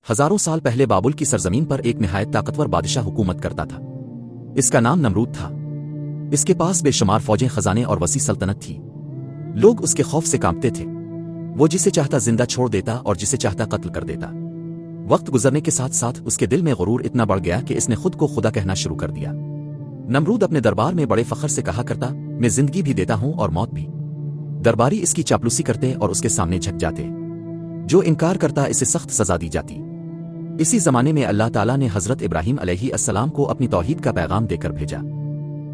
ہزاروں سال پہلے بابل کی سرزمین پر ایک نہایت طاقتور بادشاہ حکومت کرتا تھا۔ اس کا نام نمرود تھا۔ اس کے پاس بے شمار فوجیں، خزانے اور وسیع سلطنت تھی۔ لوگ اس کے خوف سے کانپتے تھے۔ وہ جسے چاہتا زندہ چھوڑ دیتا اور جسے چاہتا قتل کر دیتا۔ وقت گزرنے کے ساتھ ساتھ اس کے دل میں غرور اتنا بڑھ گیا کہ اس نے خود کو خدا کہنا شروع کر دیا۔ نمرود اپنے دربار میں بڑے فخر سے کہا کرتا، میں زندگی بھی دیتا ہوں اور موت بھی۔ درباری اس کی چاپلوسی کرتے اور اس کے سامنے جھک جاتے۔ جو انکار کرتا اسے سخت سزا دی جاتی۔ اسی زمانے میں اللہ تعالیٰ نے حضرت ابراہیم علیہ السلام کو اپنی توحید کا پیغام دے کر بھیجا۔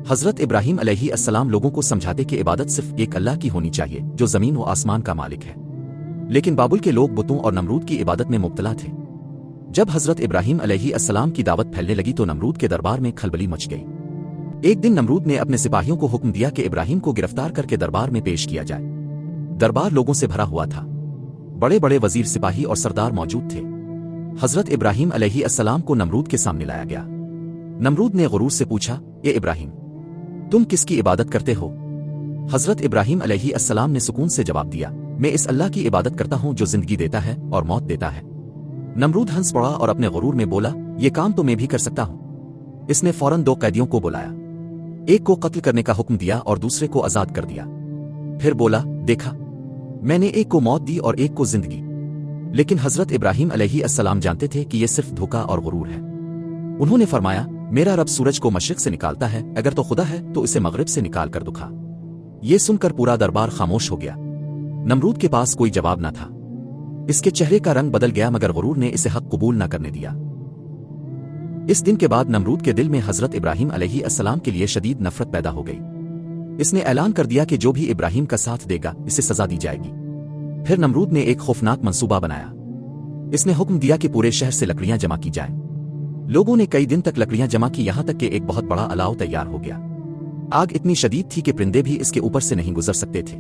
حضرت ابراہیم علیہ السلام لوگوں کو سمجھاتے کہ عبادت صرف ایک اللہ کی ہونی چاہیے جو زمین و آسمان کا مالک ہے۔ لیکن بابل کے لوگ بتوں اور نمرود کی عبادت میں مبتلا تھے۔ جب حضرت ابراہیم علیہ السلام کی دعوت پھیلنے لگی تو نمرود کے دربار میں کھلبلی مچ گئی۔ ایک دن نمرود نے اپنے سپاہیوں کو حکم دیا کہ ابراہیم کو گرفتار کر کے دربار میں پیش کیا جائے۔ دربار لوگوں سے بھرا ہوا تھا۔ بڑے بڑے وزیر، سپاہی اور سردار موجود تھے۔ حضرت ابراہیم علیہ السلام کو نمرود کے سامنے لایا گیا۔ نمرود نے غرور سے پوچھا، اے ابراہیم، تم کس کی عبادت کرتے ہو؟ حضرت ابراہیم علیہ السلام نے سکون سے جواب دیا، میں اس اللہ کی عبادت کرتا ہوں جو زندگی دیتا ہے اور موت دیتا ہے۔ نمرود ہنس پڑا اور اپنے غرور میں بولا، یہ کام تو میں بھی کر سکتا ہوں۔ اس نے فوراً 2 قیدیوں کو بلایا۔ ایک کو قتل کرنے کا حکم دیا اور دوسرے کو آزاد کر دیا۔ پھر بولا، دیکھا، میں نے ایک کو موت دی اور ایک کو زندگی۔ لیکن حضرت ابراہیم علیہ السلام جانتے تھے کہ یہ صرف دھوکہ اور غرور ہے۔ انہوں نے فرمایا، میرا رب سورج کو مشرق سے نکالتا ہے، اگر تو خدا ہے تو اسے مغرب سے نکال کر دکھا۔ یہ سن کر پورا دربار خاموش ہو گیا۔ نمرود کے پاس کوئی جواب نہ تھا۔ اس کے چہرے کا رنگ بدل گیا مگر غرور نے اسے حق قبول نہ کرنے دیا۔ اس دن کے بعد نمرود کے دل میں حضرت ابراہیم علیہ السلام کے لیے شدید نفرت پیدا ہو گئی۔ اس نے اعلان کر دیا کہ جو بھی ابراہیم کا ساتھ دے گا اسے سزا دی جائے گی۔ پھر نمرود نے ایک خوفناک منصوبہ بنایا۔ اس نے حکم دیا کہ پورے شہر سے لکڑیاں جمع کی جائیں۔ لوگوں نے کئی دن تک لکڑیاں جمع کی، یہاں تک کہ ایک بہت بڑا الاؤ تیار ہو گیا۔ آگ اتنی شدید تھی کہ پرندے بھی اس کے اوپر سے نہیں گزر سکتے تھے۔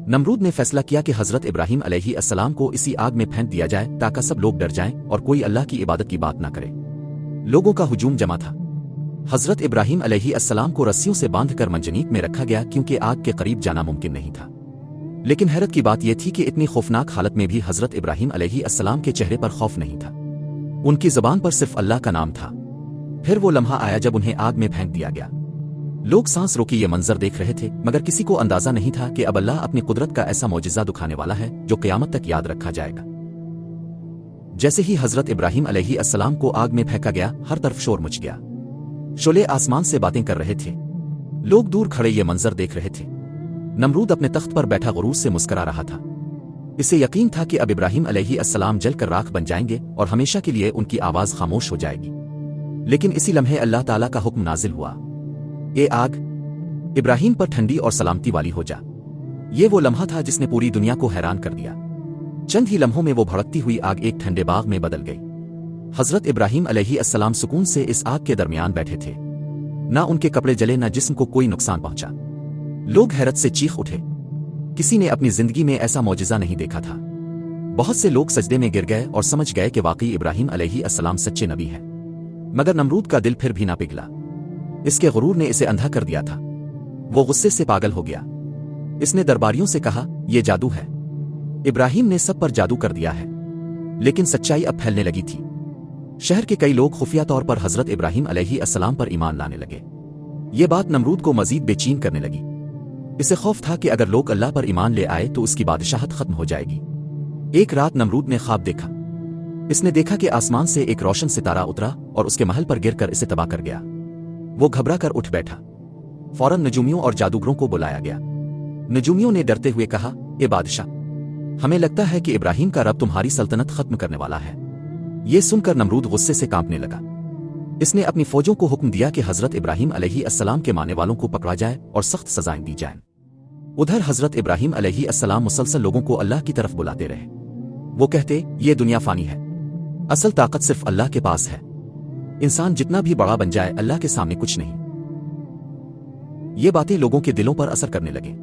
نمرود نے فیصلہ کیا کہ حضرت ابراہیم علیہ السلام کو اسی آگ میں پھینک دیا جائے تاکہ سب لوگ ڈر جائیں اور کوئی اللہ کی عبادت کی بات نہ کرے۔ لوگوں کا ہجوم جمع تھا۔ حضرت ابراہیم علیہ السلام کو رسیوں سے باندھ کر منجنیق میں رکھا گیا کیونکہ آگ کے قریب جانا ممکن نہیں تھا۔ لیکن حیرت کی بات یہ تھی کہ اتنی خوفناک حالت میں بھی حضرت ابراہیم علیہ السلام کے چہرے پر خوف نہیں تھا۔ ان کی زبان پر صرف اللہ کا نام تھا۔ پھر وہ لمحہ آیا جب انہیں آگ میں پھینک دیا گیا۔ لوگ سانس روکے یہ منظر دیکھ رہے تھے مگر کسی کو اندازہ نہیں تھا کہ اب اللہ اپنی قدرت کا ایسا معجزہ دکھانے والا ہے جو قیامت تک یاد رکھا جائے گا۔ جیسے ہی حضرت ابراہیم علیہ السلام کو آگ میں پھینکا گیا، ہر طرف شور مچ گیا۔ شعلے آسمان سے باتیں کر رہے تھے۔ لوگ دور کھڑے یہ منظر دیکھ رہے تھے۔ نمرود اپنے تخت پر بیٹھا غرور سے مسکرا رہا تھا۔ اسے یقین تھا کہ اب ابراہیم علیہ السلام جل کر راکھ بن جائیں گے اور ہمیشہ کے لیے ان کی آواز خاموش ہو جائے گی۔ لیکن اسی لمحے اللہ تعالیٰ کا حکم نازل ہوا، اے آگ، ابراہیم پر ٹھنڈی اور سلامتی والی ہو جا۔ یہ وہ لمحہ تھا جس نے پوری دنیا کو حیران کر دیا۔ چند ہی لمحوں میں وہ بھڑکتی ہوئی آگ ایک ٹھنڈے باغ میں بدل گئی۔ حضرت ابراہیم علیہ السلام سکون سے اس آگ کے درمیان بیٹھے تھے۔ نہ ان کے کپڑے جلے نہ جسم کو کوئی نقصان پہنچا۔ لوگ حیرت سے چیخ اٹھے۔ کسی نے اپنی زندگی میں ایسا معجزہ نہیں دیکھا تھا۔ بہت سے لوگ سجدے میں گر گئے اور سمجھ گئے کہ واقعی ابراہیم علیہ السلام سچے نبی ہیں۔ مگر نمرود کا دل پھر بھی نہ پگھلا۔ اس کے غرور نے اسے اندھا کر دیا تھا۔ وہ غصے سے پاگل ہو گیا۔ اس نے درباریوں سے کہا، یہ جادو ہے۔ ابراہیم نے سب پر جادو کر دیا ہے۔ لیکن سچائی اب پھیلنے لگی تھی۔ شہر کے کئی لوگ خفیہ طور پر حضرت ابراہیم علیہ السلام پر ایمان لانے لگے۔ یہ بات نمرود کو مزید بے چین کرنے لگی۔ اسے خوف تھا کہ اگر لوگ اللہ پر ایمان لے آئے تو اس کی بادشاہت ختم ہو جائے گی۔ ایک رات نمرود نے خواب دیکھا۔ اس نے دیکھا کہ آسمان سے ایک روشن ستارہ اترا اور اس کے محل پر گر کر اسے تباہ کر گیا۔ وہ گھبرا کر اٹھ بیٹھا۔ فوراً نجومیوں اور جادوگروں کو بلایا گیا۔ نجومیوں نے ڈرتے ہوئے کہا، اے بادشاہ، ہمیں لگتا ہے کہ ابراہیم کا رب تمہاری سلطنت ختم کرنے والا ہے۔ یہ سن کر نمرود غصے سے کانپنے لگا۔ اس نے اپنی فوجوں کو حکم دیا کہ حضرت ابراہیم علیہ السلام کے ماننے والوں کو پکڑا جائے اور سخت سزائیں دی جائیں۔ ادھر حضرت ابراہیم علیہ السلام مسلسل لوگوں کو اللہ کی طرف بلاتے رہے۔ وہ کہتے، یہ دنیا فانی ہے، اصل طاقت صرف اللہ کے پاس ہے۔ انسان جتنا بھی بڑا بن جائے اللہ کے سامنے کچھ نہیں۔ یہ باتیں لوگوں کے دلوں پر اثر کرنے لگیں۔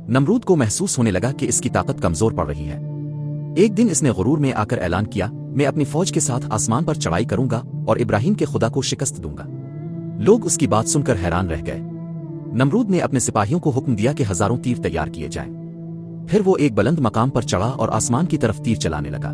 نمرود کو محسوس ہونے لگا کہ اس کی طاقت کمزور پڑ رہی ہے۔ ایک دن اس نے غرور میں آ کر اعلان کیا، میں اپنی فوج کے ساتھ آسمان پر چڑھائی کروں گا اور ابراہیم کے خدا کو شکست دوں گا۔ لوگ اس کی بات سن کر حیران رہ گئے۔ نمرود نے اپنے سپاہیوں کو حکم دیا کہ ہزاروں تیر تیار کیے جائیں۔ پھر وہ ایک بلند مقام پر چڑھا اور آسمان کی طرف تیر چلانے لگا۔